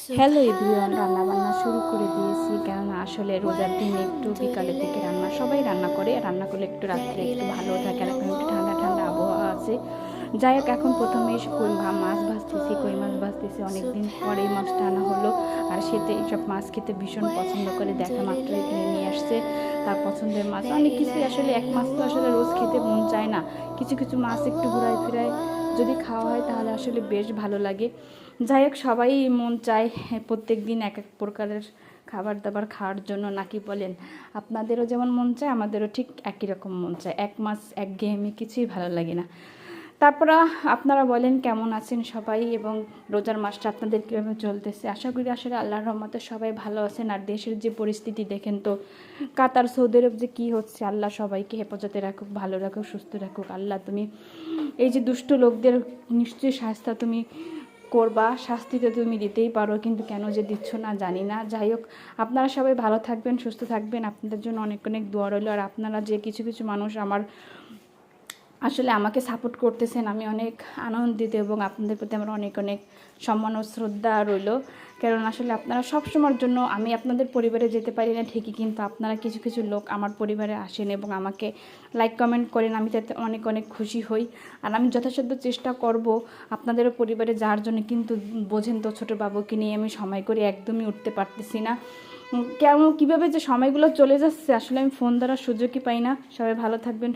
Hello everyone, রান্নাবান্না শুরু করে দিয়েছি। কেননা আসলে রোজার দিনে একটু বিকালের দিকে সবাই রান্না করে, রান্না করলে একটু রাত্রে একটু ভালো থাকে, আর এখন একটু ঠান্ডা ঠান্ডা আবহাওয়া আছে। যাই হোক, এখন প্রথমে এসে মাছ ভাজতেছি, কই মাছ ভাজতেছি। অনেকদিন পরে এই মাছটা আনা হলো, আর সেতে এইসব মাছ খেতে ভীষণ পছন্দ করে, দেখা মাত্রই কিনে নিয়ে আসছে তার পছন্দের মাছ। অনেক কিছুই আসলে, এক মাছ তো আসলে রোজ খেতে মন চায় না, কিছু কিছু মাছ একটু ঘুরায় ফিরায় যদি খাওয়া হয় তাহলে আসলে বেশ ভালো লাগে। যাই হোক, সবাই মন চায় প্রত্যেক দিন এক এক প্রকারের খাবার দাবার খাওয়ার জন্য, নাকি বলেন? আপনাদেরও যেমন মন চায়, আমাদেরও ঠিক একই রকম মন চায়। এক মাস একঘেয়েমি কিছুই ভালো লাগে না। তারপর আপনারা বলেন কেমন আছেন সবাই, এবং রোজার মাসটা আপনাদের কীভাবে চলতেছে? আশা করি আসলে আল্লাহর রহমতে সবাই ভালো আছেন। আর দেশের যে পরিস্থিতি দেখেন তো, কাতার সৌদি আরব যে কী হচ্ছে, আল্লাহ সবাইকে হেফাজতে রাখুক, ভালো রাখুক, সুস্থ রাখুক। আল্লাহ তুমি এই যে দুষ্ট লোকদের নিশ্চয়ই শাস্তি তুমি করবা, শাস্তি তো তুমি দিতেই পারো, কিন্তু কেন যে দিচ্ছ না জানি না। যাই হোক, আপনারা সবাই ভালো থাকবেন, সুস্থ থাকবেন, আপনাদের জন্য অনেক অনেক দোয়া রইল। আর আপনারা যে কিছু কিছু মানুষ আসলে আমাকে সাপোর্ট করতেছেন, আমি অনেক আনন্দিত, এবং আপনাদের প্রতি আমার অনেক অনেক সম্মান ও শ্রদ্ধা রইল। কারণ আসলে আপনারা সবসময়ের জন্য, আমি আপনাদের পরিবারে যেতে পারি না ঠিকই, কিন্তু আপনারা কিছু কিছু লোক আমার পরিবারে আসেন এবং আমাকে লাইক কমেন্ট করেন, আমি তাতে অনেক অনেক খুশি হই। আর আমি যথাসাধ্য চেষ্টা করব আপনাদেরও পরিবারে যাওয়ার জন্য, কিন্তু বোঝেন তো, ছোটো বাবুকে নিয়ে আমি সময় করে একদমই উঠতে পারতেছি না। কেমন কীভাবে যে সময়গুলো চলে যাচ্ছে, আসলে আমি ফোন দ্বারা সুযোগই পাই না। সবাই ভালো থাকবেন।